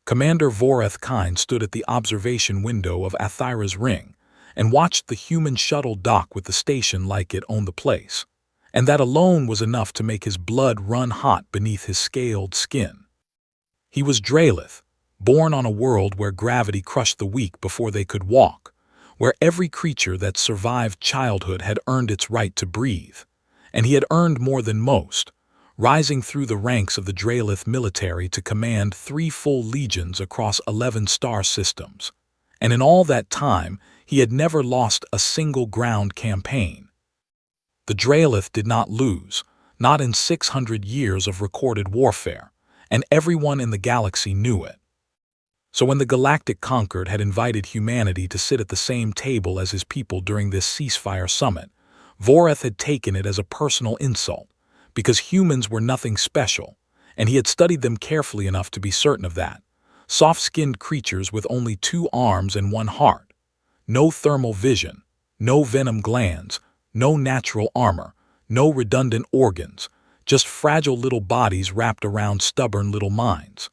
Commander Voreth Kine stood at the observation window of Athira's ring and watched the human shuttle dock with the station like it owned the place, and that alone was enough to make his blood run hot beneath his scaled skin. He was Dralith, born on a world where gravity crushed the weak before they could walk, where every creature that survived childhood had earned its right to breathe, and he had earned more than most, rising through the ranks of the Dralith military to command 3 full legions across 11 star systems, and in all that time he had never lost a single ground campaign. The Dralith did not lose, not in 600 years of recorded warfare, and everyone in the galaxy knew it. So when the Galactic Concord had invited humanity to sit at the same table as his people during this ceasefire summit, Voreth had taken it as a personal insult, because humans were nothing special, and he had studied them carefully enough to be certain of that. Soft-skinned creatures with only 2 arms and 1 heart. No thermal vision, no venom glands, no natural armor, no redundant organs, just fragile little bodies wrapped around stubborn little minds.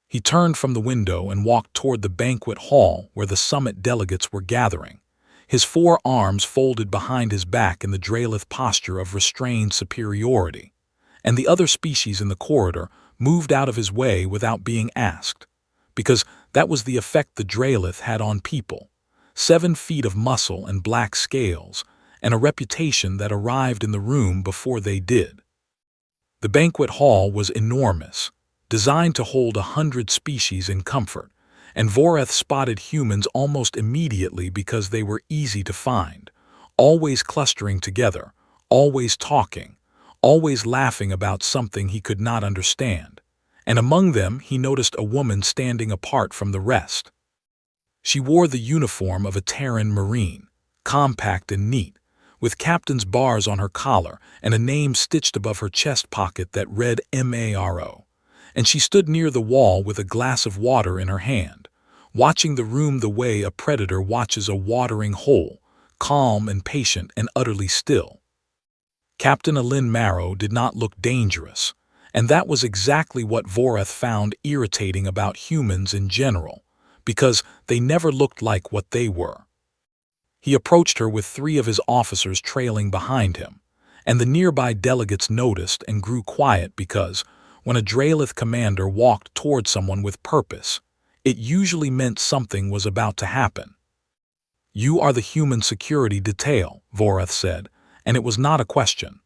He turned from the window and walked toward the banquet hall where the summit delegates were gathering, his 4 arms folded behind his back in the Dralith posture of restrained superiority, and the other species in the corridor moved out of his way without being asked, because that was the effect the Dralith had on people: 7 feet of muscle and black scales, and a reputation that arrived in the room before they did. The banquet hall was enormous, designed to hold 100 species in comfort, and Voreth spotted humans almost immediately because they were easy to find, always clustering together, always talking, always laughing about something he could not understand, and among them he noticed a woman standing apart from the rest. She wore the uniform of a Terran Marine, compact and neat, with captain's bars on her collar and a name stitched above her chest pocket that read MARO, and she stood near the wall with a glass of water in her hand, watching the room the way a predator watches a watering hole, calm and patient and utterly still. Captain Alin Marrow did not look dangerous, and that was exactly what Voreth found irritating about humans in general, because they never looked like what they were. He approached her with 3 of his officers trailing behind him, and the nearby delegates noticed and grew quiet because, when a Dralith commander walked toward someone with purpose, it usually meant something was about to happen. "You are the human security detail," Voreth said, and it was not a question.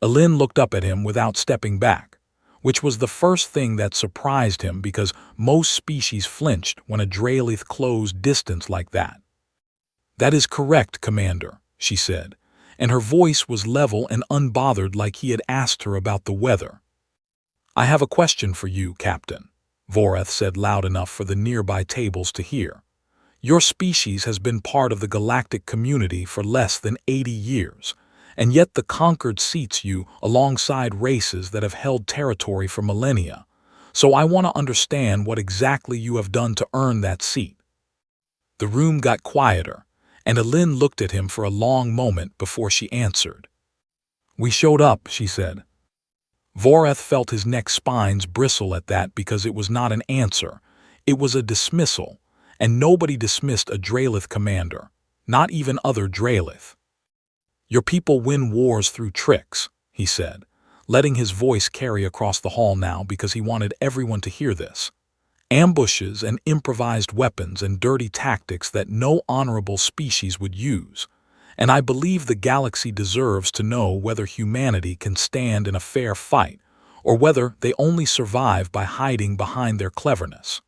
Alin looked up at him without stepping back, which was the first thing that surprised him because most species flinched when a Dralith closed distance like that. "That is correct, Commander," she said, and her voice was level and unbothered like he had asked her about the weather. "I have a question for you, Captain," Voreth said loud enough for the nearby tables to hear. "Your species has been part of the galactic community for less than 80 years, and yet the Concord seats you alongside races that have held territory for millennia, so I want to understand what exactly you have done to earn that seat." The room got quieter, and Alin looked at him for a long moment before she answered. "We showed up," she said. Voreth felt his neck spines bristle at that because it was not an answer, it was a dismissal, and nobody dismissed a Dralith commander, not even other Dralith. "Your people win wars through tricks," he said, letting his voice carry across the hall now because he wanted everyone to hear this. "Ambushes and improvised weapons and dirty tactics that no honorable species would use. And I believe the galaxy deserves to know whether humanity can stand in a fair fight, or whether they only survive by hiding behind their cleverness."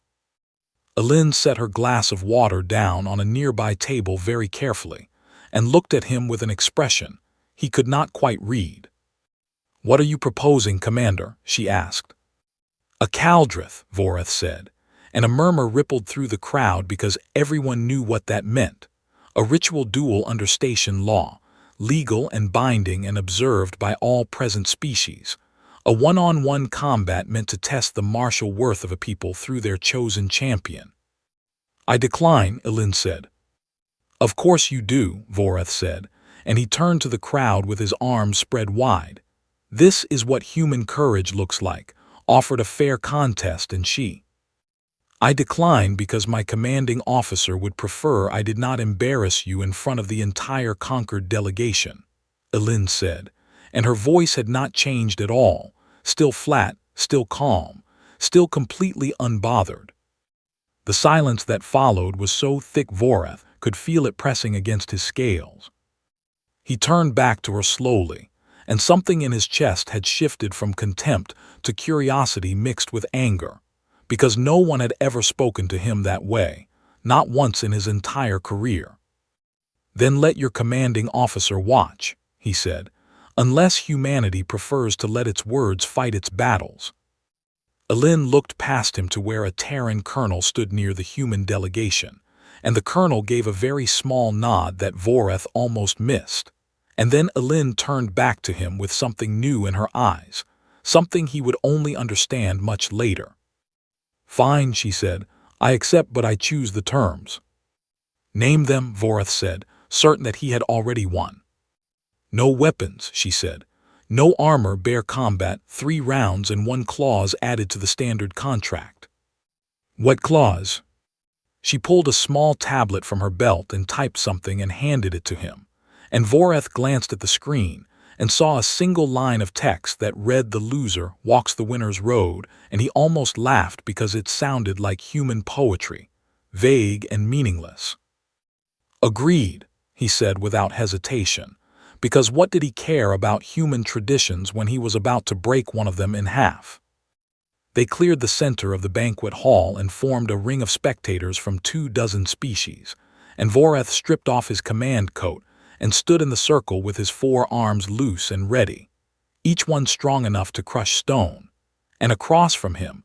Alin set her glass of water down on a nearby table very carefully, and looked at him with an expression he could not quite read. "What are you proposing, Commander?" she asked. "A Caldrith," Voreth said, and a murmur rippled through the crowd because everyone knew what that meant. A ritual duel under station law, legal and binding and observed by all present species. A one-on-one combat meant to test the martial worth of a people through their chosen champion. "I decline," Alin said. "Of course you do," Voreth said, and he turned to the crowd with his arms spread wide. "This is what human courage looks like, offered a fair contest, and she I decline because my commanding officer would prefer I did not embarrass you in front of the entire conquered delegation, Elin said, and her voice had not changed at all, still flat, still calm, still completely unbothered. The silence that followed was so thick Voreth could feel it pressing against his scales. He turned back to her slowly, and something in his chest had shifted from contempt to curiosity mixed with anger, because no one had ever spoken to him that way, not once in his entire career. "Then let your commanding officer watch," he said, "unless humanity prefers to let its words fight its battles." Elin looked past him to where a Terran colonel stood near the human delegation, and the colonel gave a very small nod that Voreth almost missed. And then Elin turned back to him with something new in her eyes, something he would only understand much later. "Fine," she said, "I accept, but I choose the terms." "Name them," Voreth said, certain that he had already won. "No weapons," she said. "No armor, bare combat, 3 rounds and 1 clause added to the standard contract." "What clause?" She pulled a small tablet from her belt and typed something and handed it to him, and Voreth glanced at the screen and saw a single line of text that read, "The loser walks the winner's road," and he almost laughed because it sounded like human poetry, vague and meaningless. "Agreed," he said without hesitation, because what did he care about human traditions when he was about to break one of them in half? They cleared the center of the banquet hall and formed a ring of spectators from 24 species, and Voreth stripped off his command coat and stood in the circle with his 4 arms loose and ready, each one strong enough to crush stone. And across from him,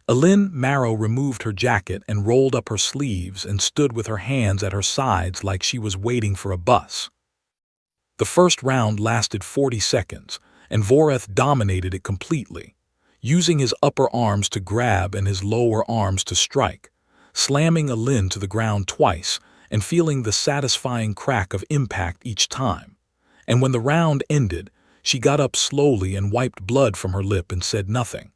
Elin Marrow removed her jacket and rolled up her sleeves and stood with her hands at her sides like she was waiting for a bus. The first round lasted 40 seconds, and Voreth dominated it completely, using his upper arms to grab and his lower arms to strike, slamming Elin to the ground twice and feeling the satisfying crack of impact each time. And when the round ended, she got up slowly and wiped blood from her lip and said nothing.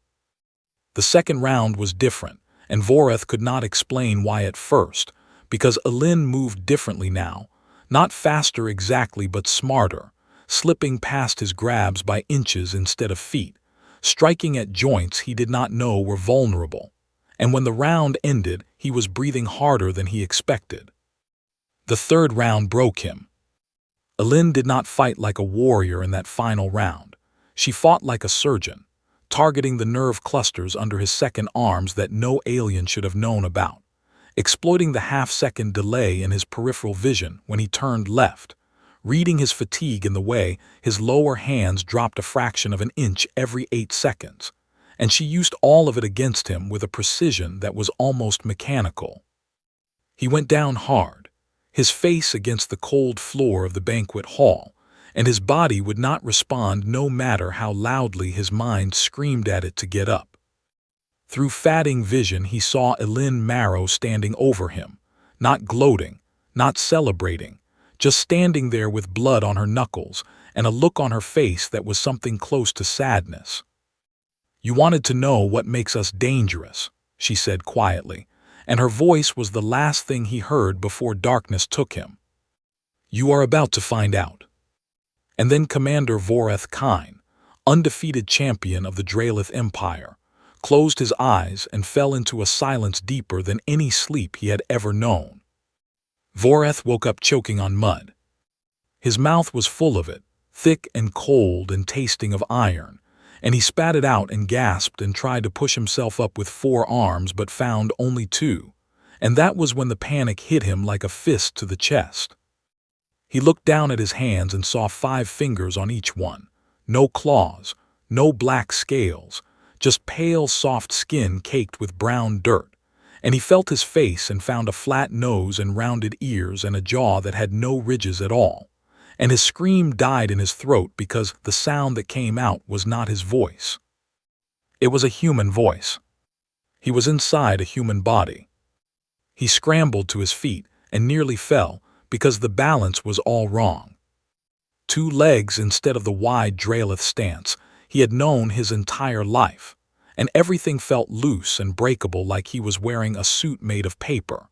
The second round was different, and Voreth could not explain why at first, because Elin moved differently now, not faster exactly but smarter, slipping past his grabs by inches instead of feet, striking at joints he did not know were vulnerable. And when the round ended, he was breathing harder than he expected. The third round broke him. Elin did not fight like a warrior in that final round. She fought like a surgeon, targeting the nerve clusters under his second arms that no alien should have known about, exploiting the half-second delay in his peripheral vision when he turned left, reading his fatigue in the way his lower hands dropped a fraction of an inch every 8 seconds, and she used all of it against him with a precision that was almost mechanical. He went down hard, his face against the cold floor of the banquet hall, and his body would not respond no matter how loudly his mind screamed at it to get up. Through fatting vision he saw Elin Marrow standing over him, not gloating, not celebrating, just standing there with blood on her knuckles and a look on her face that was something close to sadness. "You wanted to know what makes us dangerous," she said quietly, and her voice was the last thing he heard before darkness took him. "You are about to find out." And then Commander Voreth Kine, undefeated champion of the Dralith Empire, closed his eyes and fell into a silence deeper than any sleep he had ever known. Voreth woke up choking on mud. His mouth was full of it, thick and cold and tasting of iron, and he spat it out and gasped and tried to push himself up with 4 arms but found only 2, and that was when the panic hit him like a fist to the chest. He looked down at his hands and saw 5 fingers on each one, no claws, no black scales, just pale soft skin caked with brown dirt, and he felt his face and found a flat nose and rounded ears and a jaw that had no ridges at all. And his scream died in his throat because the sound that came out was not his voice. It was a human voice. He was inside a human body. He scrambled to his feet and nearly fell because the balance was all wrong. 2 legs instead of the wide Dralith stance he had known his entire life, and everything felt loose and breakable like he was wearing a suit made of paper,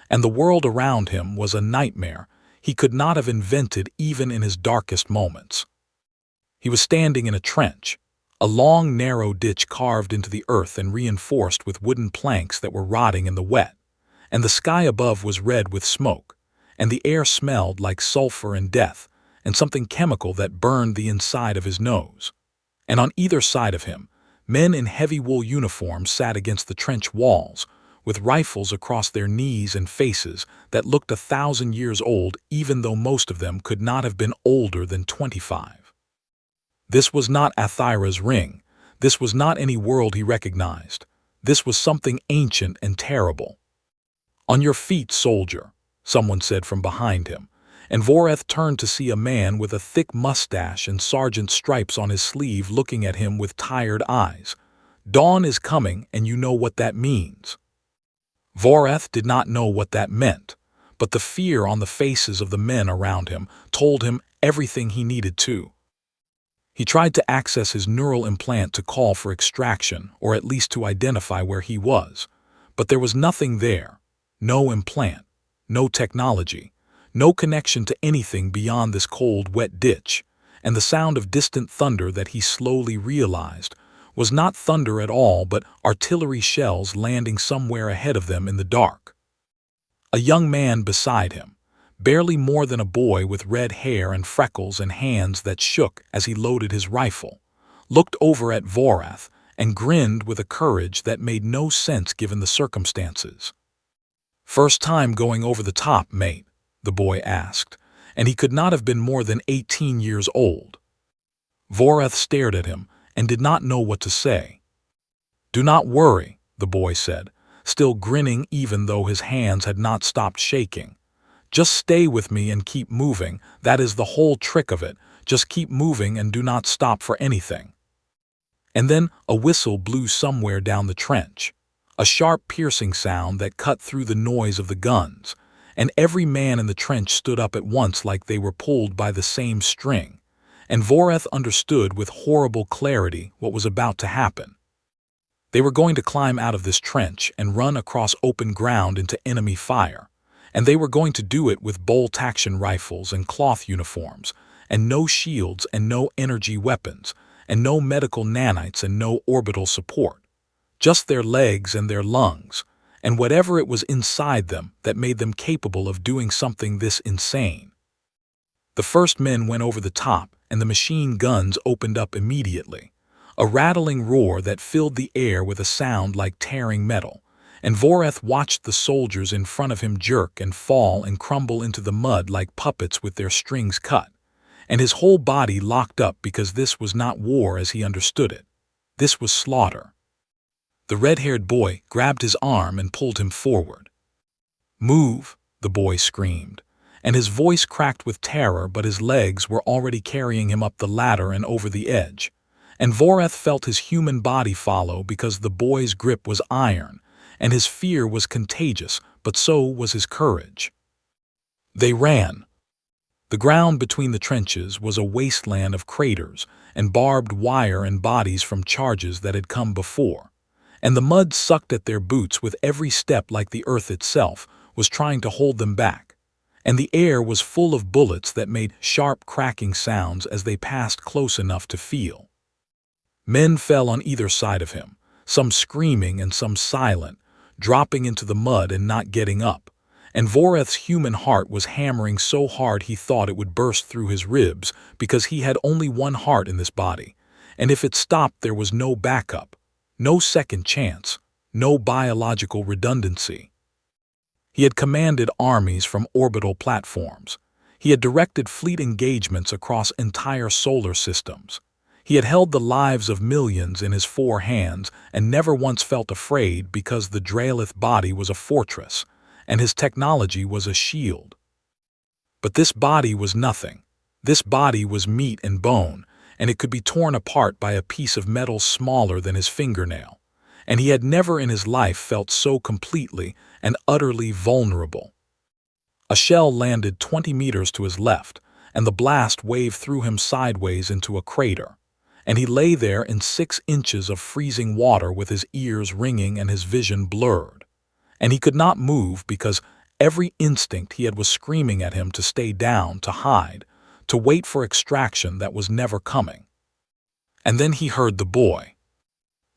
and the world around him was a nightmare he could not have invented even in his darkest moments. He was standing in a trench, a long, narrow ditch carved into the earth and reinforced with wooden planks that were rotting in the wet, and the sky above was red with smoke, and the air smelled like sulfur and death, and something chemical that burned the inside of his nose. And on either side of him, men in heavy wool uniforms sat against the trench walls, with rifles across their knees and faces that looked 1,000 years old, even though most of them could not have been older than 25. This was not Athira's ring. This was not any world he recognized. This was something ancient and terrible. "On your feet, soldier," someone said from behind him, and Voreth turned to see a man with a thick mustache and sergeant stripes on his sleeve looking at him with tired eyes. "Dawn is coming, and you know what that means." Voreth did not know what that meant, but the fear on the faces of the men around him told him everything he needed to. He tried to access his neural implant to call for extraction, or at least to identify where he was, but there was nothing there. No implant, no technology, no connection to anything beyond this cold, wet ditch, and the sound of distant thunder that he slowly realized was not thunder at all but artillery shells landing somewhere ahead of them in the dark. A young man beside him, barely more than a boy with red hair and freckles and hands that shook as he loaded his rifle, looked over at Voreth and grinned with a courage that made no sense given the circumstances. "First time going over the top, mate?" the boy asked, and he could not have been more than 18 years old. Voreth stared at him and did not know what to say. "Do not worry," the boy said, still grinning even though his hands had not stopped shaking. "Just stay with me and keep moving. That is the whole trick of it. Just keep moving and do not stop for anything." And then a whistle blew somewhere down the trench, a sharp piercing sound that cut through the noise of the guns, and every man in the trench stood up at once like they were pulled by the same string, and Voreth understood with horrible clarity what was about to happen. They were going to climb out of this trench and run across open ground into enemy fire, and they were going to do it with bolt-action rifles and cloth uniforms, and no shields and no energy weapons, and no medical nanites and no orbital support. Just their legs and their lungs, and whatever it was inside them that made them capable of doing something this insane. The first men went over the top, and the machine guns opened up immediately, a rattling roar that filled the air with a sound like tearing metal, and Voreth watched the soldiers in front of him jerk and fall and crumble into the mud like puppets with their strings cut, and his whole body locked up because this was not war as he understood it. This was slaughter. The red-haired boy grabbed his arm and pulled him forward. "Move," the boy screamed, and his voice cracked with terror, but his legs were already carrying him up the ladder and over the edge, and Voreth felt his human body follow because the boy's grip was iron, and his fear was contagious, but so was his courage. They ran. The ground between the trenches was a wasteland of craters and barbed wire and bodies from charges that had come before, and the mud sucked at their boots with every step like the earth itself was trying to hold them back, and the air was full of bullets that made sharp cracking sounds as they passed close enough to feel. Men fell on either side of him, some screaming and some silent, dropping into the mud and not getting up, and Voreth's human heart was hammering so hard he thought it would burst through his ribs because he had only one heart in this body, and if it stopped there was no backup, no second chance, no biological redundancy. He had commanded armies from orbital platforms. He had directed fleet engagements across entire solar systems. He had held the lives of millions in his 4 hands and never once felt afraid because the Draelith body was a fortress, and his technology was a shield. But this body was nothing. This body was meat and bone, and it could be torn apart by a piece of metal smaller than his fingernail, and he had never in his life felt so completely and utterly vulnerable. A shell landed 20 meters to his left, and the blast waved through him sideways into a crater, and he lay there in 6 inches of freezing water with his ears ringing and his vision blurred. And he could not move because every instinct he had was screaming at him to stay down, to hide, to wait for extraction that was never coming. And then he heard the boy.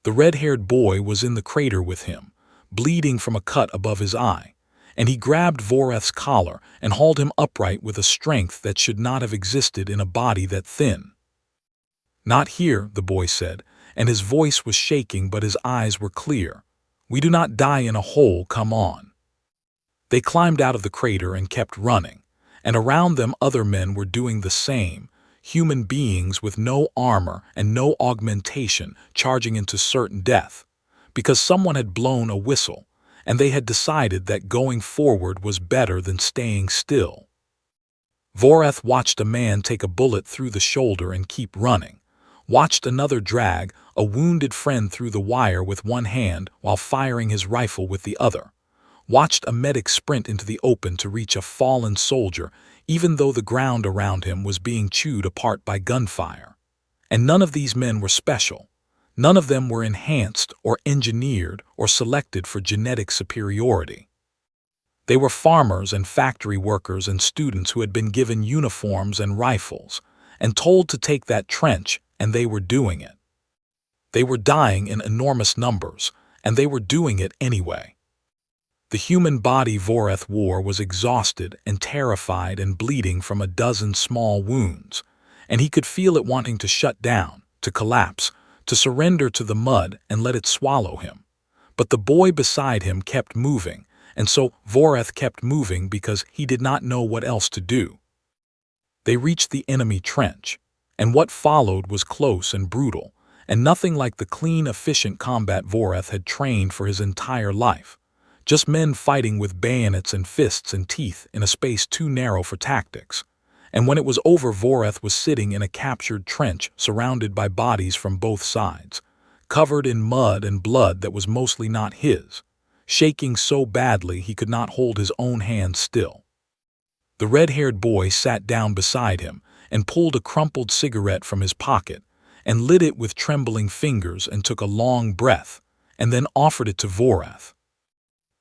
The red-haired boy was in the crater with him, bleeding from a cut above his eye, and he grabbed Voreth's collar and hauled him upright with a strength that should not have existed in a body that thin. "Not here," the boy said, and his voice was shaking but his eyes were clear. "We do not die in a hole, come on." They climbed out of the crater and kept running, and around them other men were doing the same, human beings with no armor and no augmentation charging into certain death, because someone had blown a whistle, and they had decided that going forward was better than staying still. Voreth watched a man take a bullet through the shoulder and keep running, watched another drag a wounded friend through the wire with one hand while firing his rifle with the other, watched a medic sprint into the open to reach a fallen soldier even though the ground around him was being chewed apart by gunfire. And none of these men were special. None of them were enhanced or engineered or selected for genetic superiority. They were farmers and factory workers and students who had been given uniforms and rifles and told to take that trench, and they were doing it. They were dying in enormous numbers, and they were doing it anyway. The human body Voreth wore was exhausted and terrified and bleeding from a dozen small wounds, and he could feel it wanting to shut down, to collapse, to surrender to the mud and let it swallow him. But the boy beside him kept moving, and so Voreth kept moving because he did not know what else to do. They reached the enemy trench, and what followed was close and brutal, and nothing like the clean, efficient combat Voreth had trained for his entire life. Just men fighting with bayonets and fists and teeth in a space too narrow for tactics. And when it was over, Voreth was sitting in a captured trench surrounded by bodies from both sides, covered in mud and blood that was mostly not his, shaking so badly he could not hold his own hand still. The red-haired boy sat down beside him and pulled a crumpled cigarette from his pocket and lit it with trembling fingers and took a long breath and then offered it to Voreth.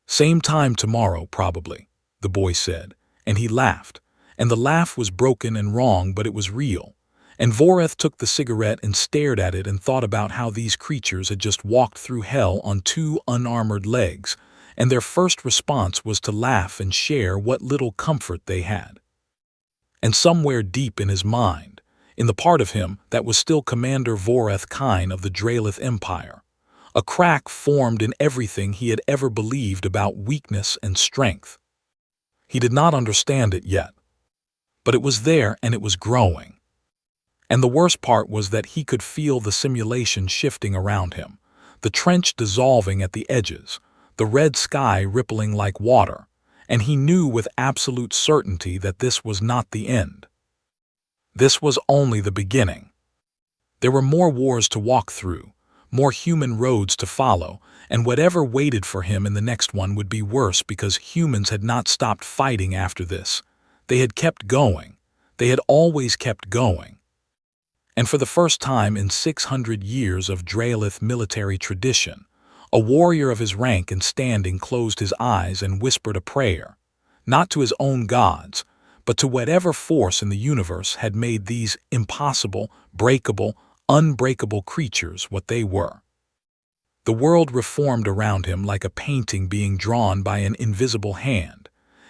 "Same time tomorrow, probably," the boy said, and he laughed, and the laugh was broken and wrong, but it was real. And Voreth took the cigarette and stared at it and thought about how these creatures had just walked through hell on 2 unarmored legs, and their first response was to laugh and share what little comfort they had. And somewhere deep in his mind, in the part of him that was still Commander Voreth Kine of the Dralith Empire, a crack formed in everything he had ever believed about weakness and strength. He did not understand it yet, but it was there and it was growing. And the worst part was that he could feel the simulation shifting around him, the trench dissolving at the edges, the red sky rippling like water, and he knew with absolute certainty that this was not the end. This was only the beginning. There were more wars to walk through, more human roads to follow, and whatever waited for him in the next one would be worse because humans had not stopped fighting after this. They had kept going. They had always kept going. And for the first time in 600 years of Dralith military tradition, a warrior of his rank and standing closed his eyes and whispered a prayer, not to his own gods, but to whatever force in the universe had made these impossible, breakable, unbreakable creatures what they were. The world reformed around him like a painting being drawn by an invisible hand,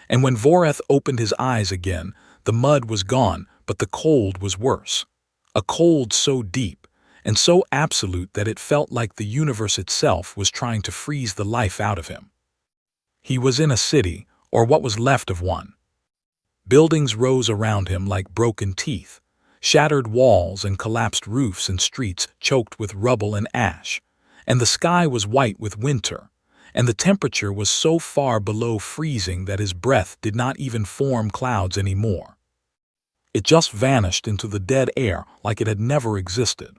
and when Voreth opened his eyes again, the mud was gone, but the cold was worse. A cold so deep and so absolute that it felt like the universe itself was trying to freeze the life out of him. He was in a city, or what was left of one. Buildings rose around him like broken teeth, shattered walls and collapsed roofs and streets choked with rubble and ash, and the sky was white with winter, and the temperature was so far below freezing that his breath did not even form clouds anymore. It just vanished into the dead air like it had never existed.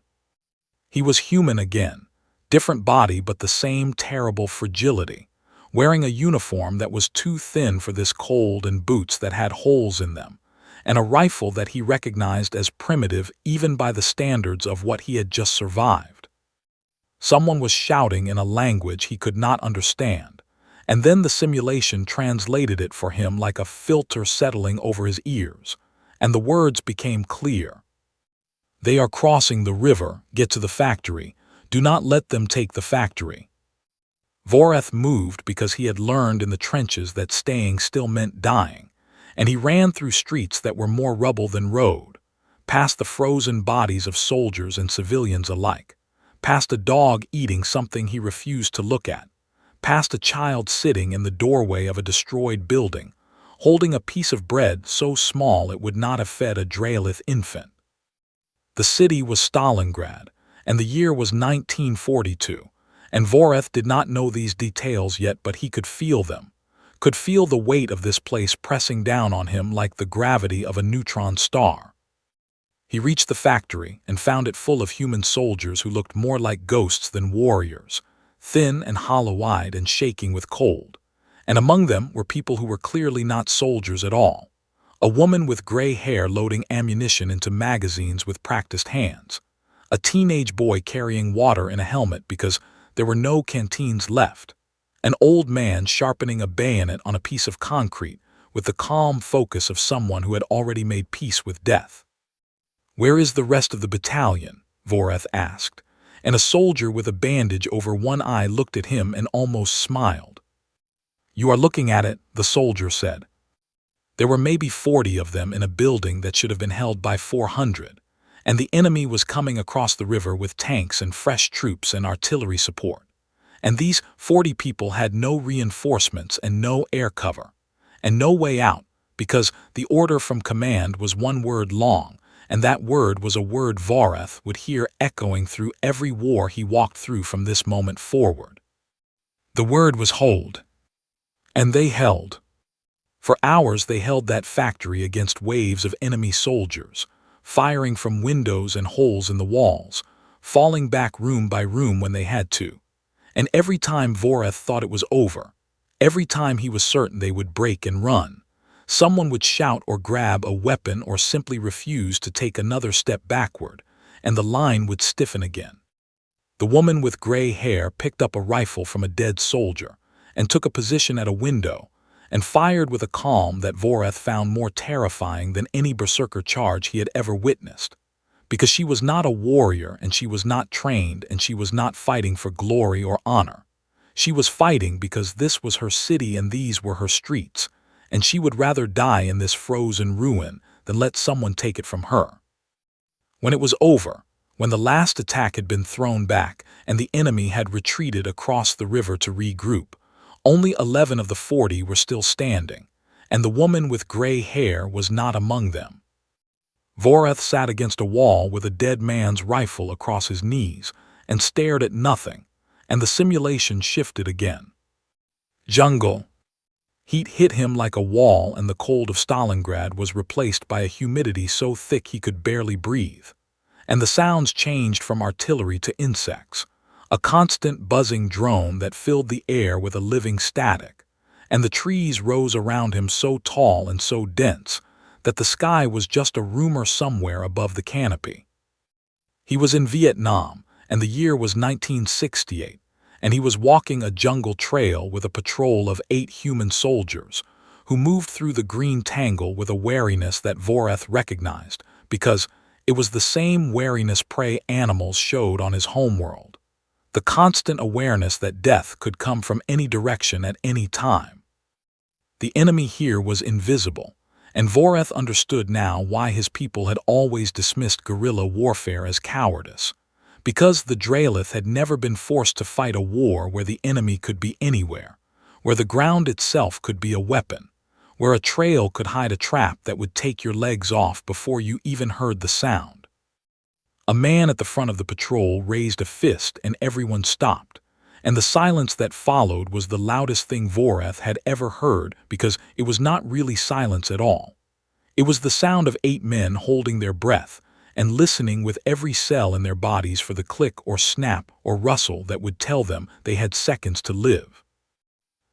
He was human again, different body but the same terrible fragility, wearing a uniform that was too thin for this cold and boots that had holes in them, and a rifle that he recognized as primitive even by the standards of what he had just survived. Someone was shouting in a language he could not understand, and then the simulation translated it for him like a filter settling over his ears, and the words became clear. "They are crossing the river, get to the factory. Do not let them take the factory." Voreth moved because he had learned in the trenches that staying still meant dying, and he ran through streets that were more rubble than road, past the frozen bodies of soldiers and civilians alike, past a dog eating something he refused to look at, past a child sitting in the doorway of a destroyed building, holding a piece of bread so small it would not have fed a Draelith infant. The city was Stalingrad, and the year was 1942, and Voreth did not know these details yet, but he could feel them, could feel the weight of this place pressing down on him like the gravity of a neutron star. He reached the factory and found it full of human soldiers who looked more like ghosts than warriors, thin and hollow-eyed and shaking with cold, and among them were people who were clearly not soldiers at all. A woman with gray hair loading ammunition into magazines with practiced hands. A teenage boy carrying water in a helmet because there were no canteens left. An old man sharpening a bayonet on a piece of concrete with the calm focus of someone who had already made peace with death. "Where is the rest of the battalion?" Voreth asked, and a soldier with a bandage over one eye looked at him and almost smiled. "You are looking at it," the soldier said. There were maybe 40 of them in a building that should have been held by 400, and the enemy was coming across the river with tanks and fresh troops and artillery support. And these 40 people had no reinforcements and no air cover, and no way out, because the order from command was one word long, and that word was a word Voreth would hear echoing through every war he walked through from this moment forward. The word was hold. And they held. For hours they held that factory against waves of enemy soldiers, firing from windows and holes in the walls, falling back room by room when they had to. And every time Voreth thought it was over, every time he was certain they would break and run, someone would shout or grab a weapon or simply refuse to take another step backward, and the line would stiffen again. The woman with gray hair picked up a rifle from a dead soldier and took a position at a window, and fired with a calm that Voreth found more terrifying than any berserker charge he had ever witnessed, because she was not a warrior and she was not trained and she was not fighting for glory or honor. She was fighting because this was her city and these were her streets, and she would rather die in this frozen ruin than let someone take it from her. When it was over, when the last attack had been thrown back and the enemy had retreated across the river to regroup, only 11 of the 40 were still standing, and the woman with gray hair was not among them. Voreth sat against a wall with a dead man's rifle across his knees and stared at nothing, and the simulation shifted again. Jungle. Heat hit him like a wall, and the cold of Stalingrad was replaced by a humidity so thick he could barely breathe, and the sounds changed from artillery to insects, a constant buzzing drone that filled the air with a living static, and the trees rose around him so tall and so dense that the sky was just a rumor somewhere above the canopy. He was in Vietnam, and the year was 1968, and he was walking a jungle trail with a patrol of 8 human soldiers who moved through the green tangle with a wariness that Voreth recognized because it was the same wariness prey animals showed on his homeworld. The constant awareness that death could come from any direction at any time. The enemy here was invisible, and Voreth understood now why his people had always dismissed guerrilla warfare as cowardice, because the Draelith had never been forced to fight a war where the enemy could be anywhere, where the ground itself could be a weapon, where a trail could hide a trap that would take your legs off before you even heard the sound. A man at the front of the patrol raised a fist and everyone stopped, and the silence that followed was the loudest thing Voreth had ever heard because it was not really silence at all. It was the sound of 8 men holding their breath and listening with every cell in their bodies for the click or snap or rustle that would tell them they had seconds to live.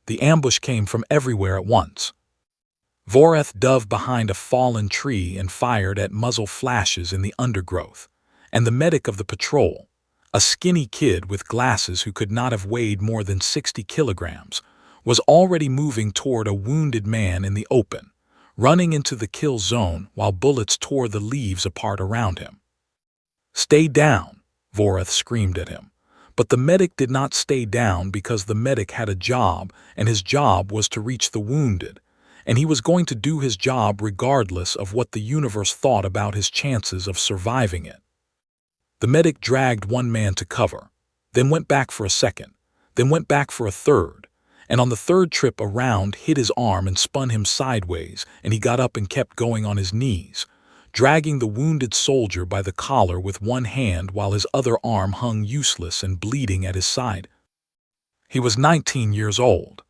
The ambush came from everywhere at once. Voreth dove behind a fallen tree and fired at muzzle flashes in the undergrowth, and the medic of the patrol, a skinny kid with glasses who could not have weighed more than 60 kilograms, was already moving toward a wounded man in the open, running into the kill zone while bullets tore the leaves apart around him. "Stay down," Voreth screamed at him. But the medic did not stay down because the medic had a job, and his job was to reach the wounded, and he was going to do his job regardless of what the universe thought about his chances of surviving it. The medic dragged one man to cover, then went back for a second, then went back for a third, and on the third trip around hit his arm and spun him sideways, and he got up and kept going on his knees, dragging the wounded soldier by the collar with one hand while his other arm hung useless and bleeding at his side. He was 19 years old.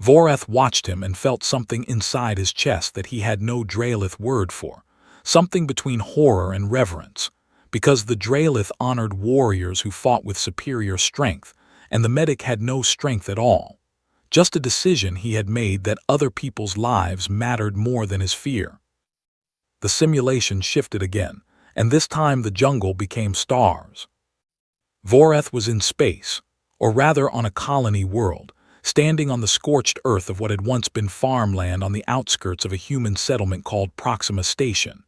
Voreth watched him and felt something inside his chest that he had no Dralith word for, something between horror and reverence, because the Dralith honored warriors who fought with superior strength, and the medic had no strength at all. Just a decision he had made that other people's lives mattered more than his fear. The simulation shifted again, and this time the jungle became stars. Voreth was in space, or rather on a colony world, standing on the scorched earth of what had once been farmland on the outskirts of a human settlement called Proxima Station,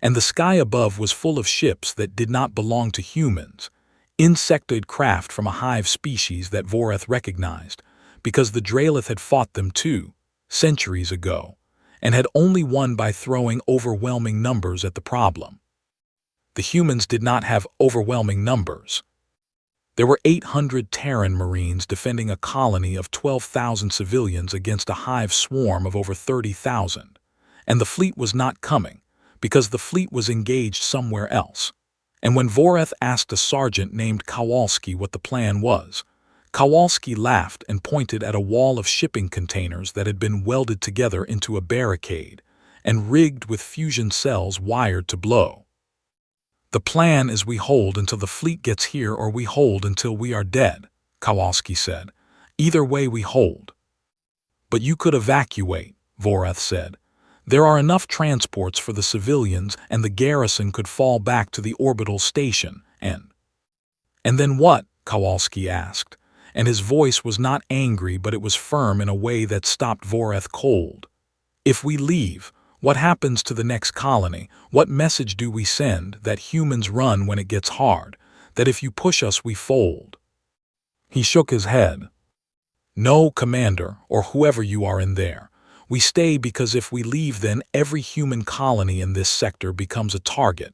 and the sky above was full of ships that did not belong to humans, insectoid craft from a hive species that Voreth recognized, because the Dralith had fought them too, centuries ago, and had only won by throwing overwhelming numbers at the problem. The humans did not have overwhelming numbers. There were 800 Terran Marines defending a colony of 12,000 civilians against a hive swarm of over 30,000, and the fleet was not coming, because the fleet was engaged somewhere else. And when Voreth asked a sergeant named Kowalski what the plan was, Kowalski laughed and pointed at a wall of shipping containers that had been welded together into a barricade and rigged with fusion cells wired to blow. "The plan is we hold until the fleet gets here or we hold until we are dead," Kowalski said. "Either way we hold." "But you could evacuate," Voreth said. "There are enough transports for the civilians and the garrison could fall back to the orbital station and—" "And then what?" Kowalski asked, and his voice was not angry but it was firm in a way that stopped Voreth cold. "If we leave, what happens to the next colony? What message do we send that humans run when it gets hard, that if you push us we fold?" He shook his head. "No, Commander, or whoever you are in there. We stay because if we leave then every human colony in this sector becomes a target,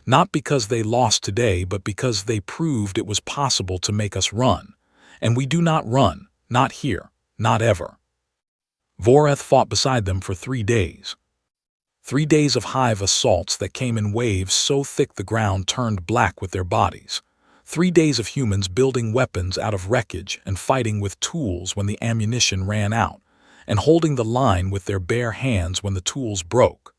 not because they lost today but because they proved it was possible to make us run. And we do not run, not here, not ever." Voreth fought beside them for 3 days. 3 days of hive assaults that came in waves so thick the ground turned black with their bodies. 3 days of humans building weapons out of wreckage and fighting with tools when the ammunition ran out, and holding the line with their bare hands when the tools broke.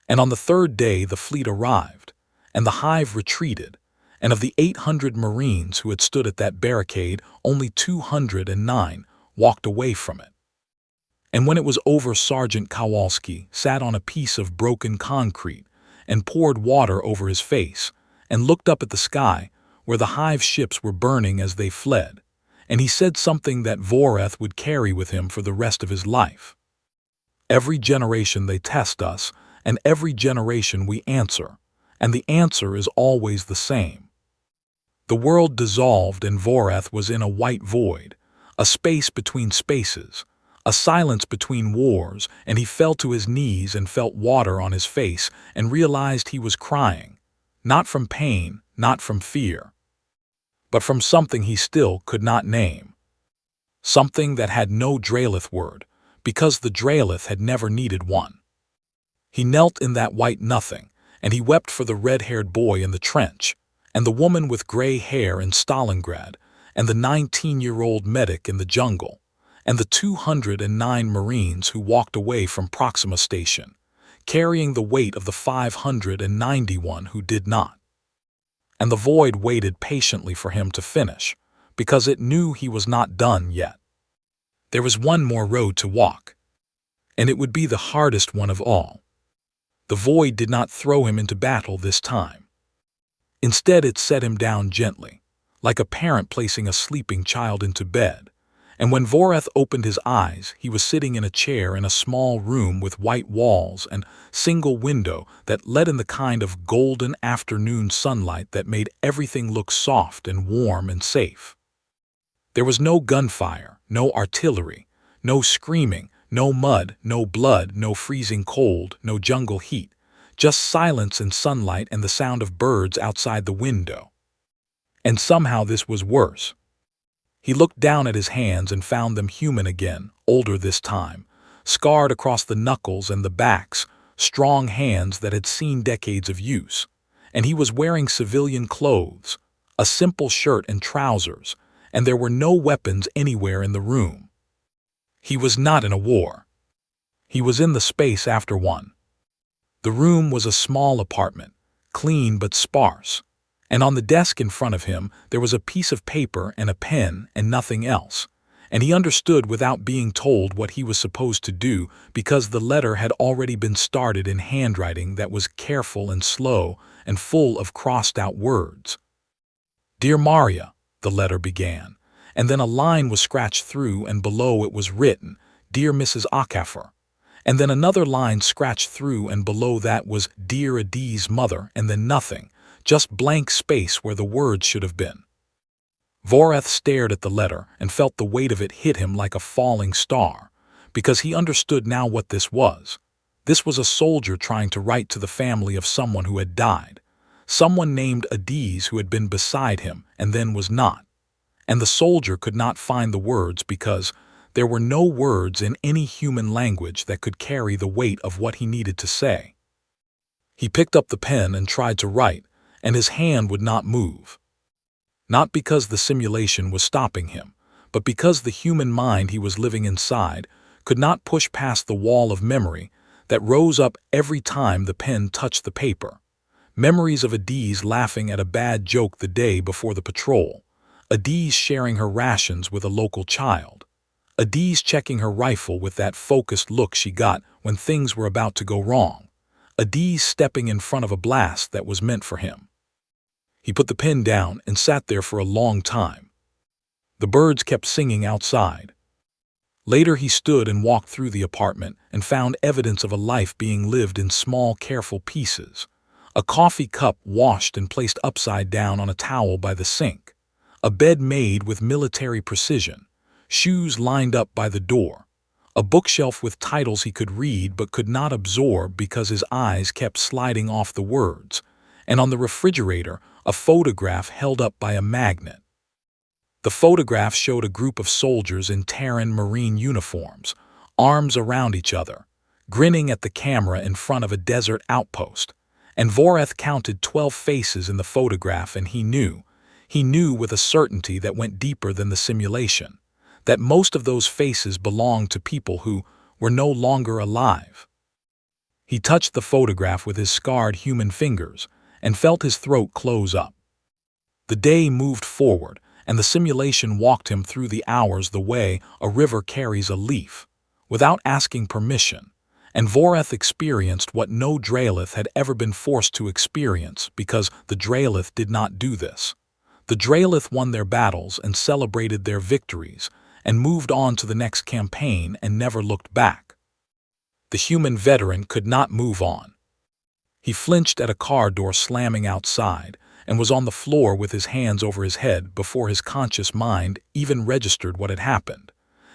And on the 3rd day the fleet arrived, and the hive retreated, and of the 800 Marines who had stood at that barricade, only 209 walked away from it. And when it was over, Sergeant Kowalski sat on a piece of broken concrete and poured water over his face and looked up at the sky where the hive ships were burning as they fled, and he said something that Voreth would carry with him for the rest of his life. "Every generation they test us, and every generation we answer, and the answer is always the same." The world dissolved and Voreth was in a white void, a space between spaces, a silence between wars, and he fell to his knees and felt water on his face and realized he was crying, not from pain, not from fear, but from something he still could not name. Something that had no Dralith word, because the Dralith had never needed one. He knelt in that white nothing, and he wept for the red-haired boy in the trench, and the woman with gray hair in Stalingrad, and the 19-year-old medic in the jungle, and the 209 Marines who walked away from Proxima Station, carrying the weight of the 591 who did not. And the void waited patiently for him to finish, because it knew he was not done yet. There was one more road to walk. and it would be the hardest one of all. The void did not throw him into battle this time. Instead, it set him down gently, like a parent placing a sleeping child into bed. And when Voreth opened his eyes, he was sitting in a chair in a small room with white walls and single window that let in the kind of golden afternoon sunlight that made everything look soft and warm and safe. There was no gunfire, no artillery, no screaming, no mud, no blood, no freezing cold, no jungle heat, just silence and sunlight and the sound of birds outside the window. And somehow this was worse. He looked down at his hands and found them human again, older this time, scarred across the knuckles and the backs, strong hands that had seen decades of use. And he was wearing civilian clothes, a simple shirt and trousers, and there were no weapons anywhere in the room. He was not in a war. He was in the space after one. The room was a small apartment, clean but sparse, and on the desk in front of him there was a piece of paper and a pen and nothing else, and he understood without being told what he was supposed to do because the letter had already been started in handwriting that was careful and slow and full of crossed-out words. "Dear Maria," the letter began, and then a line was scratched through and below it was written, "Dear Mrs. Akafor," and then another line scratched through and below that was "Dear Adi's mother," and then nothing, just blank space where the words should have been. Voreth stared at the letter and felt the weight of it hit him like a falling star, because he understood now what this was. This was a soldier trying to write to the family of someone who had died, someone named Adiz who had been beside him and then was not. And the soldier could not find the words because there were no words in any human language that could carry the weight of what he needed to say. He picked up the pen and tried to write, and his hand would not move. Not because the simulation was stopping him, but because the human mind he was living inside could not push past the wall of memory that rose up every time the pen touched the paper. Memories of Adiz laughing at a bad joke the day before the patrol, Adiz sharing her rations with a local child, Adiz checking her rifle with that focused look she got when things were about to go wrong, Adiz stepping in front of a blast that was meant for him. He put the pen down and sat there for a long time. The birds kept singing outside. Later he stood and walked through the apartment and found evidence of a life being lived in small, careful pieces. A coffee cup washed and placed upside down on a towel by the sink. A bed made with military precision. Shoes lined up by the door. A bookshelf with titles he could read but could not absorb because his eyes kept sliding off the words. And on the refrigerator, a photograph held up by a magnet. The photograph showed a group of soldiers in Terran Marine uniforms, arms around each other, grinning at the camera in front of a desert outpost. And Voreth counted 12 faces in the photograph, and he knew with a certainty that went deeper than the simulation, that most of those faces belonged to people who were no longer alive. He touched the photograph with his scarred human fingers and felt his throat close up. The day moved forward, and the simulation walked him through the hours the way a river carries a leaf, without asking permission, and Voreth experienced what no Draelith had ever been forced to experience because the Draelith did not do this. The Draelith won their battles and celebrated their victories and moved on to the next campaign and never looked back. The human veteran could not move on. He flinched at a car door slamming outside and was on the floor with his hands over his head before his conscious mind even registered what had happened.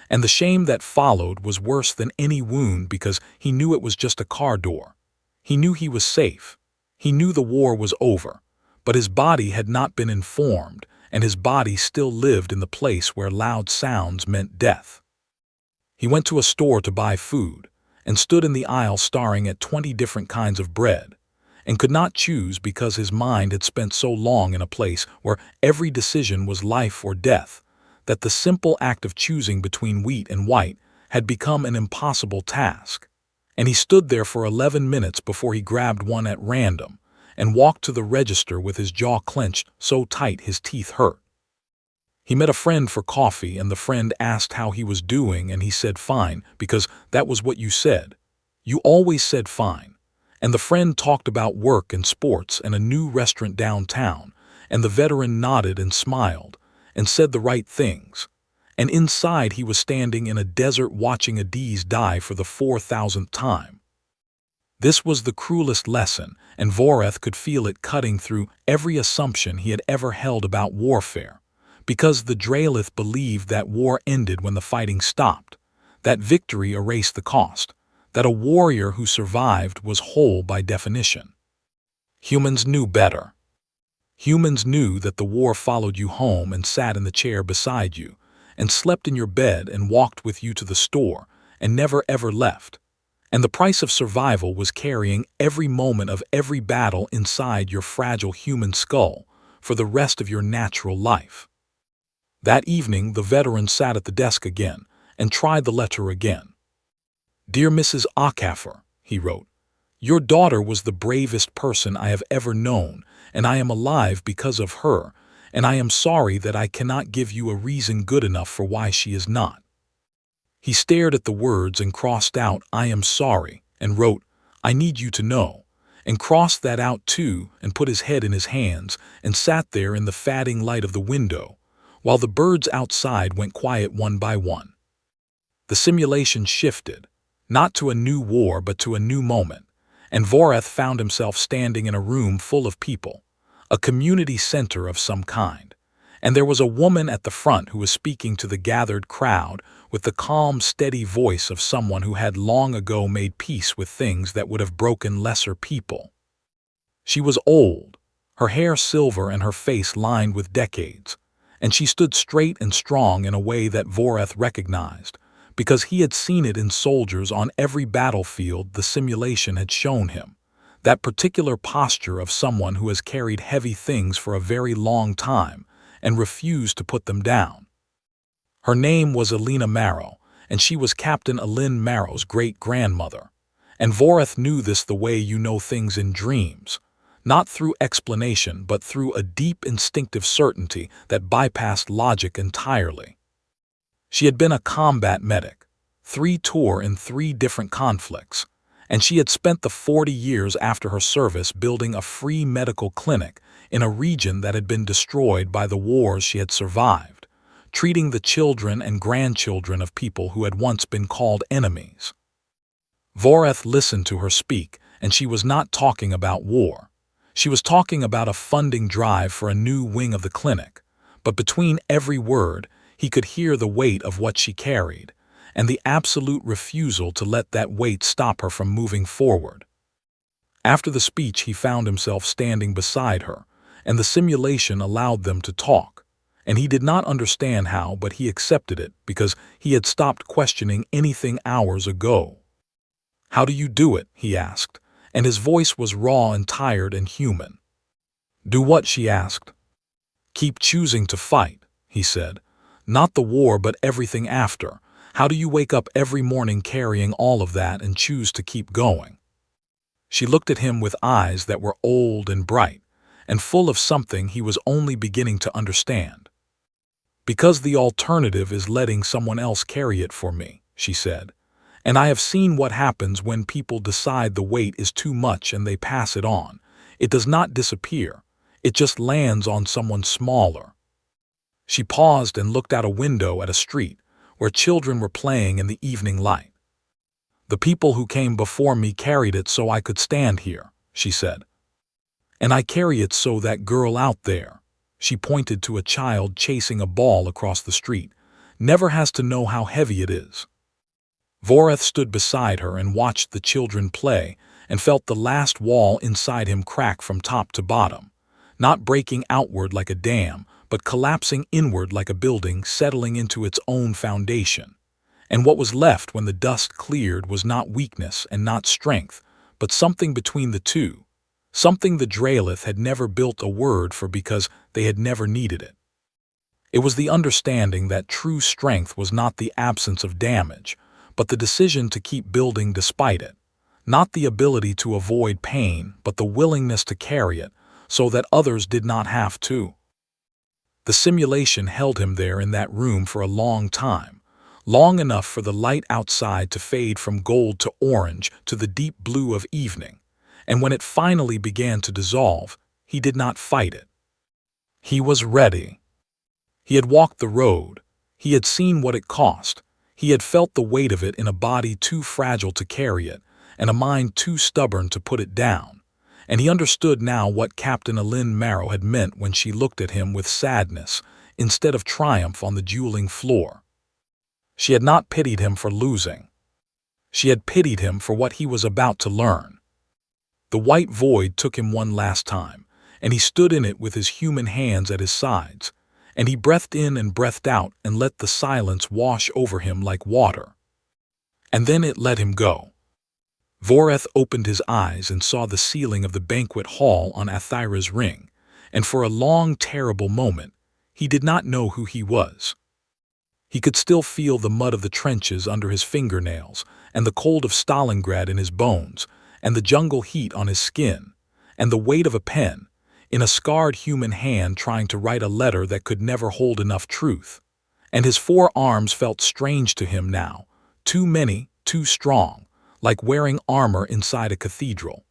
And the shame that followed was worse than any wound because he knew it was just a car door. He knew he was safe. He knew the war was over, but his body had not been informed, and his body still lived in the place where loud sounds meant death. He went to a store to buy food and stood in the aisle staring at 20 different kinds of bread, and could not choose because his mind had spent so long in a place where every decision was life or death, that the simple act of choosing between wheat and white had become an impossible task. And he stood there for 11 minutes before he grabbed one at random and walked to the register with his jaw clenched so tight his teeth hurt. He met a friend for coffee, and the friend asked how he was doing, and he said fine, because that was what you said. You always said fine. And the friend talked about work and sports and a new restaurant downtown, and the veteran nodded and smiled and said the right things. And inside he was standing in a desert watching a D's die for the 4,000th time. This was the cruelest lesson, and Voreth could feel it cutting through every assumption he had ever held about warfare. Because the Draelith believed that war ended when the fighting stopped, that victory erased the cost, that a warrior who survived was whole by definition. Humans knew better. Humans knew that the war followed you home and sat in the chair beside you, and slept in your bed and walked with you to the store, and never ever left. And the price of survival was carrying every moment of every battle inside your fragile human skull for the rest of your natural life. That evening, the veteran sat at the desk again and tried the letter again. "Dear Mrs. Okafor," he wrote, "your daughter was the bravest person I have ever known, and I am alive because of her, and I am sorry that I cannot give you a reason good enough for why she is not." He stared at the words and crossed out "I am sorry" and wrote "I need you to know," and crossed that out too and put his head in his hands and sat there in the fading light of the window, while the birds outside went quiet one by one. The simulation shifted, not to a new war but to a new moment, and Voreth found himself standing in a room full of people, a community center of some kind, and there was a woman at the front who was speaking to the gathered crowd with the calm, steady voice of someone who had long ago made peace with things that would have broken lesser people. She was old, her hair silver and her face lined with decades, and she stood straight and strong in a way that Voreth recognized, because he had seen it in soldiers on every battlefield the simulation had shown him, that particular posture of someone who has carried heavy things for a very long time and refused to put them down. Her name was Elena Marrow, and she was Captain Elin Marrow's great-grandmother, and Voreth knew this the way you know things in dreams, not through explanation but through a deep instinctive certainty that bypassed logic entirely. She had been a combat medic, 3 tour in 3 different conflicts, and she had spent the 40 years after her service building a free medical clinic in a region that had been destroyed by the wars she had survived, treating the children and grandchildren of people who had once been called enemies. Voreth listened to her speak, and she was not talking about war. She was talking about a funding drive for a new wing of the clinic, but between every word, he could hear the weight of what she carried, and the absolute refusal to let that weight stop her from moving forward. After the speech, he found himself standing beside her, and the simulation allowed them to talk, and he did not understand how, but he accepted it because he had stopped questioning anything hours ago. "How do you do it?" he asked, and his voice was raw and tired and human. "Do what?" she asked. "Keep choosing to fight," he said. "Not the war, but everything after. How do you wake up every morning carrying all of that and choose to keep going?" She looked at him with eyes that were old and bright, and full of something he was only beginning to understand. "Because the alternative is letting someone else carry it for me," she said. "And I have seen what happens when people decide the weight is too much and they pass it on. It does not disappear. It just lands on someone smaller." She paused and looked out a window at a street where children were playing in the evening light. "The people who came before me carried it so I could stand here," she said. "And I carry it so that girl out there," she pointed to a child chasing a ball across the street, "never has to know how heavy it is." Voreth stood beside her and watched the children play and felt the last wall inside him crack from top to bottom, not breaking outward like a dam, but collapsing inward like a building settling into its own foundation. And what was left when the dust cleared was not weakness and not strength, but something between the two, something the Draelith had never built a word for because they had never needed it. It was the understanding that true strength was not the absence of damage, but the decision to keep building despite it, not the ability to avoid pain, but the willingness to carry it so that others did not have to. The simulation held him there in that room for a long time, long enough for the light outside to fade from gold to orange to the deep blue of evening, and when it finally began to dissolve, he did not fight it. He was ready. He had walked the road. He had seen what it cost. He had felt the weight of it in a body too fragile to carry it, and a mind too stubborn to put it down. And he understood now what Captain Aline Marrow had meant when she looked at him with sadness instead of triumph on the dueling floor. She had not pitied him for losing. She had pitied him for what he was about to learn. The white void took him one last time, and he stood in it with his human hands at his sides, and he breathed in and breathed out and let the silence wash over him like water. And then it let him go. Voreth opened his eyes and saw the ceiling of the banquet hall on Athira's ring, and for a long, terrible moment, he did not know who he was. He could still feel the mud of the trenches under his fingernails, and the cold of Stalingrad in his bones, and the jungle heat on his skin, and the weight of a pen, in a scarred human hand trying to write a letter that could never hold enough truth. And his 4 arms felt strange to him now, too many, too strong, like wearing armor inside a cathedral.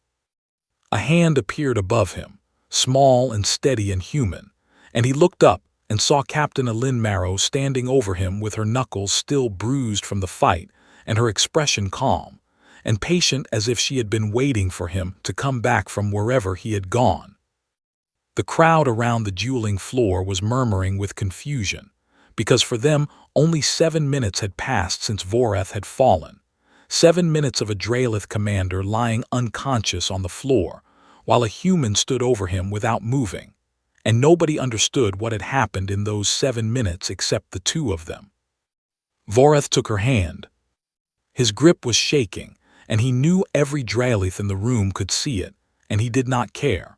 A hand appeared above him, small and steady and human, and he looked up and saw Captain Aline Marrow standing over him with her knuckles still bruised from the fight and her expression calm and patient as if she had been waiting for him to come back from wherever he had gone. The crowd around the dueling floor was murmuring with confusion, because for them only 7 minutes had passed since Voreth had fallen. 7 minutes of a Dralith commander lying unconscious on the floor, while a human stood over him without moving, and nobody understood what had happened in those 7 minutes except the 2 of them. Voreth took her hand. His grip was shaking, and he knew every Dralith in the room could see it, and he did not care,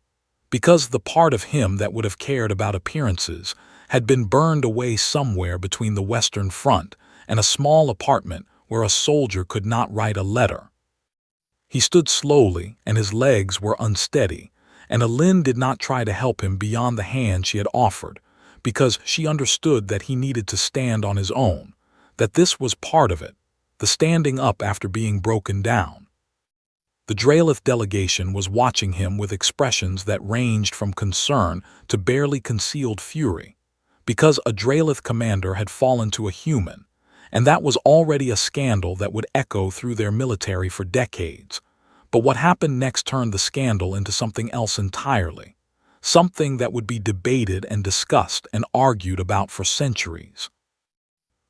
because the part of him that would have cared about appearances had been burned away somewhere between the Western Front and a small apartment where a soldier could not write a letter. He stood slowly, and his legs were unsteady, and Aline did not try to help him beyond the hand she had offered, because she understood that he needed to stand on his own, that this was part of it, the standing up after being broken down. The Dralith delegation was watching him with expressions that ranged from concern to barely concealed fury, because a Dralith commander had fallen to a human, and that was already a scandal that would echo through their military for decades. But what happened next turned the scandal into something else entirely, something that would be debated and discussed and argued about for centuries.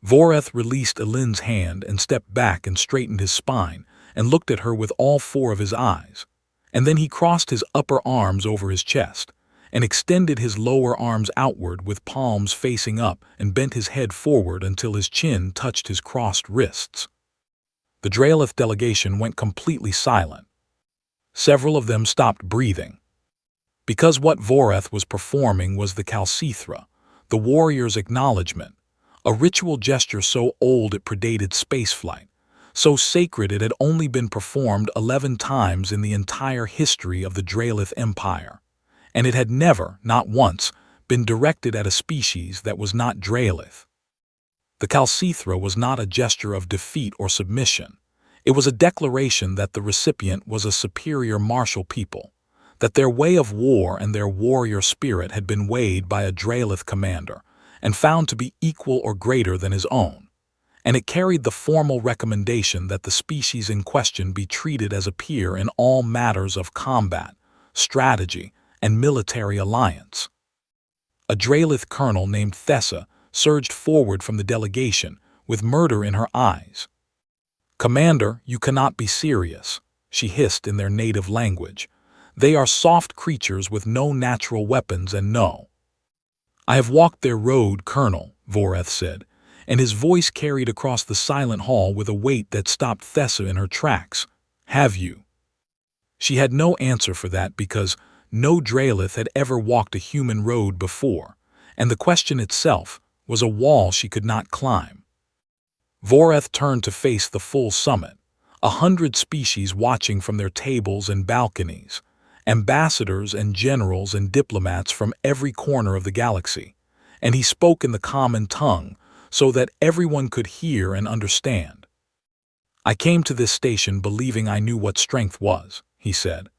Voreth released Aline's hand and stepped back and straightened his spine and looked at her with all 4 of his eyes, and then he crossed his upper arms over his chest and extended his lower arms outward with palms facing up and bent his head forward until his chin touched his crossed wrists. The Dralith delegation went completely silent. Several of them stopped breathing. Because what Voreth was performing was the Calcithra, the warrior's acknowledgement, a ritual gesture so old it predated spaceflight, so sacred it had only been performed 11 times in the entire history of the Dralith Empire, and it had never, not once, been directed at a species that was not Dralith. The Calcithra was not a gesture of defeat or submission. It was a declaration that the recipient was a superior martial people, that their way of war and their warrior spirit had been weighed by a Dralith commander and found to be equal or greater than his own, and it carried the formal recommendation that the species in question be treated as a peer in all matters of combat, strategy, and military alliance. A Dralith colonel named Thessa surged forward from the delegation with murder in her eyes. "Commander, you cannot be serious," she hissed in their native language. "They are soft creatures with no natural weapons and no—" "I have walked their road, Colonel," Voreth said, and his voice carried across the silent hall with a weight that stopped Thessa in her tracks. "Have you?" She had no answer for that because no Dralith had ever walked a human road before, and the question itself was a wall she could not climb. Voreth turned to face the full summit, 100 species watching from their tables and balconies, ambassadors and generals and diplomats from every corner of the galaxy, and he spoke in the common tongue so that everyone could hear and understand. "I came to this station believing I knew what strength was," he said.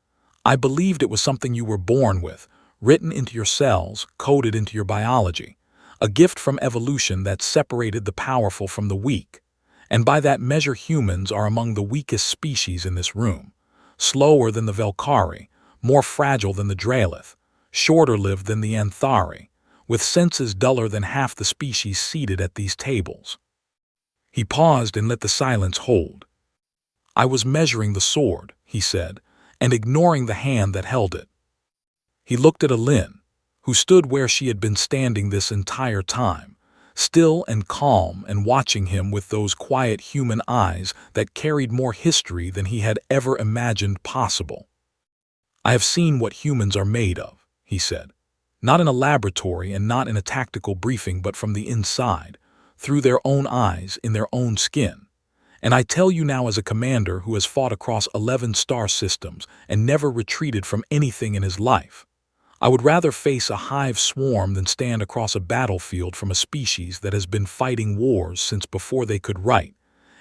"I believed it was something you were born with, written into your cells, coded into your biology, a gift from evolution that separated the powerful from the weak. And by that measure humans are among the weakest species in this room, slower than the Velkari, more fragile than the Dralith, shorter-lived than the Anthari, with senses duller than half the species seated at these tables." He paused and let the silence hold. "I was measuring the sword," he said, and ignoring the hand that held it. He looked at Alin, who stood where she had been standing this entire time, still and calm and watching him with those quiet human eyes that carried more history than he had ever imagined possible. "I have seen what humans are made of," he said, "not in a laboratory and not in a tactical briefing, but from the inside, through their own eyes, in their own skin. And I tell you now as a commander who has fought across 11 star systems and never retreated from anything in his life, I would rather face a hive swarm than stand across a battlefield from a species that has been fighting wars since before they could write,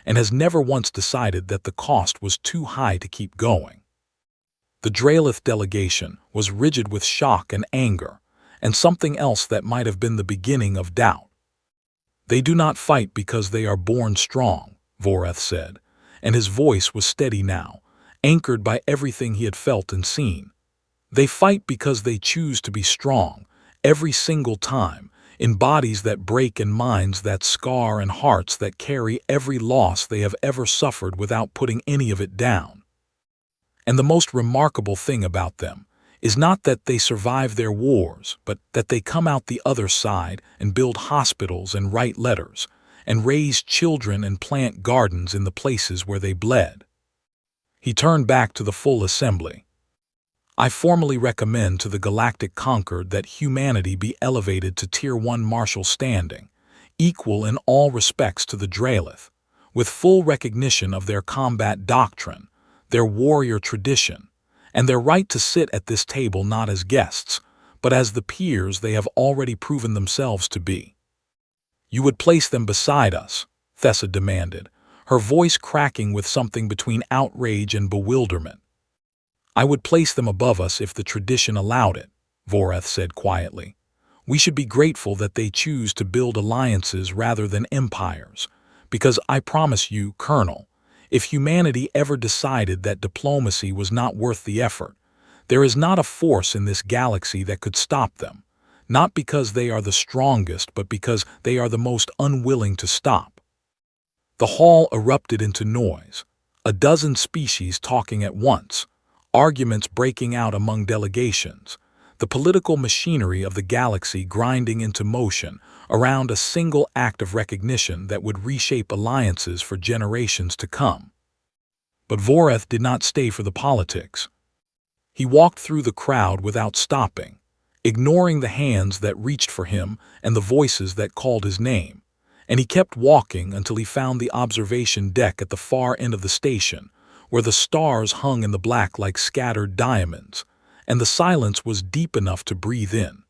and has never once decided that the cost was too high to keep going." The Dralith delegation was rigid with shock and anger, and something else that might have been the beginning of doubt. "They do not fight because they are born strong," Voreth said, and his voice was steady now, anchored by everything he had felt and seen. "They fight because they choose to be strong, every single time, in bodies that break and minds that scar and hearts that carry every loss they have ever suffered without putting any of it down. And the most remarkable thing about them is not that they survive their wars, but that they come out the other side and build hospitals and write letters, and raise children and plant gardens in the places where they bled." He turned back to the full assembly. "I formally recommend to the Galactic Concord that humanity be elevated to Tier 1 martial standing, equal in all respects to the Dralith, with full recognition of their combat doctrine, their warrior tradition, and their right to sit at this table not as guests, but as the peers they have already proven themselves to be." "You would place them beside us?" Thessa demanded, her voice cracking with something between outrage and bewilderment. "I would place them above us if the tradition allowed it," Voreth said quietly. "We should be grateful that they choose to build alliances rather than empires, because I promise you, Colonel, if humanity ever decided that diplomacy was not worth the effort, there is not a force in this galaxy that could stop them, not because they are the strongest, but because they are the most unwilling to stop." The hall erupted into noise, a dozen species talking at once, arguments breaking out among delegations, the political machinery of the galaxy grinding into motion around a single act of recognition that would reshape alliances for generations to come. But Voreth did not stay for the politics. He walked through the crowd without stopping, ignoring the hands that reached for him and the voices that called his name, and he kept walking until he found the observation deck at the far end of the station, where the stars hung in the black like scattered diamonds, and the silence was deep enough to breathe in.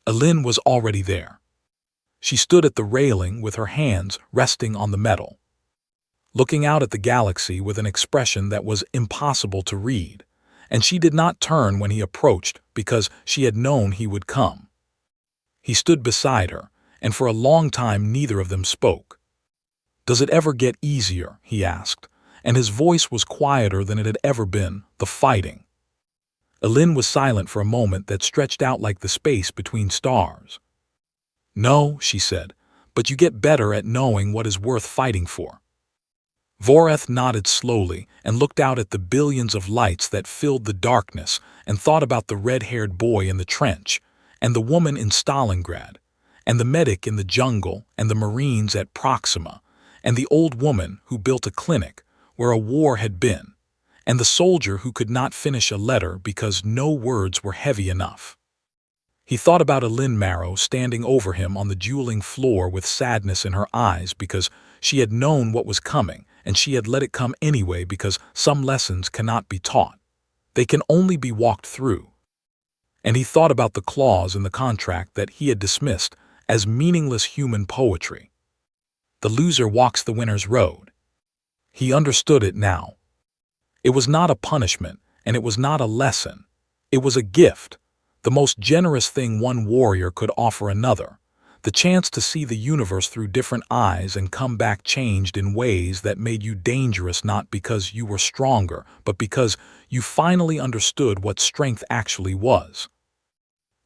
Alin was already there. She stood at the railing with her hands resting on the metal, looking out at the galaxy with an expression that was impossible to read, and she did not turn when he approached because she had known he would come. He stood beside her, and for a long time neither of them spoke. "Does it ever get easier?" he asked, and his voice was quieter than it had ever been, "the fighting?" Alin was silent for a moment that stretched out like the space between stars. "No," she said, "but you get better at knowing what is worth fighting for." Voreth nodded slowly and looked out at the billions of lights that filled the darkness and thought about the red-haired boy in the trench, and the woman in Stalingrad, and the medic in the jungle, and the Marines at Proxima, and the old woman who built a clinic where a war had been, and the soldier who could not finish a letter because no words were heavy enough. He thought about Alin Marrow standing over him on the dueling floor with sadness in her eyes because she had known what was coming, and she had let it come anyway because some lessons cannot be taught. They can only be walked through. And he thought about the clause in the contract that he had dismissed as meaningless human poetry. The loser walks the winner's road. He understood it now. It was not a punishment, and it was not a lesson. It was a gift, the most generous thing one warrior could offer another, the chance to see the universe through different eyes and come back changed in ways that made you dangerous not because you were stronger, but because you finally understood what strength actually was.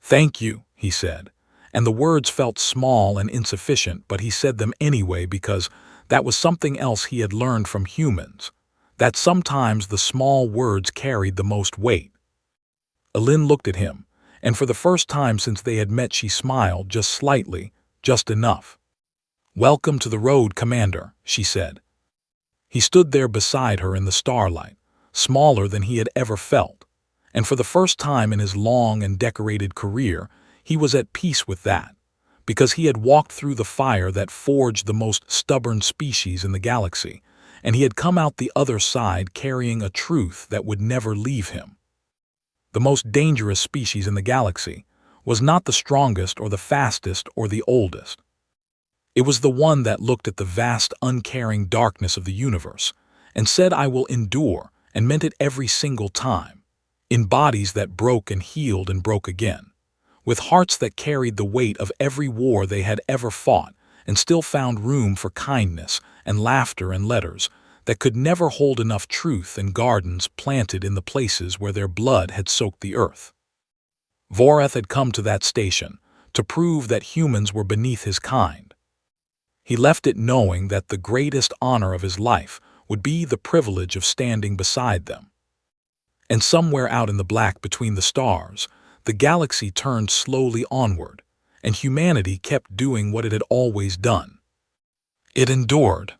"Thank you," he said, and the words felt small and insufficient, but he said them anyway because that was something else he had learned from humans, that sometimes the small words carried the most weight. Alin looked at him, and for the first time since they had met she smiled, just slightly, just enough. "Welcome to the road, Commander," she said. He stood there beside her in the starlight, smaller than he had ever felt, and for the first time in his long and decorated career, he was at peace with that, because he had walked through the fire that forged the most stubborn species in the galaxy, and he had come out the other side carrying a truth that would never leave him. The most dangerous species in the galaxy was not the strongest or the fastest or the oldest. It was the one that looked at the vast, uncaring darkness of the universe and said, "I will endure," and meant it every single time, in bodies that broke and healed and broke again, with hearts that carried the weight of every war they had ever fought and still found room for kindness and laughter and letters that could never hold enough truth and gardens planted in the places where their blood had soaked the earth. Voreth had come to that station to prove that humans were beneath his kind. He left it knowing that the greatest honor of his life would be the privilege of standing beside them. And somewhere out in the black between the stars, the galaxy turned slowly onward, and humanity kept doing what it had always done. It endured.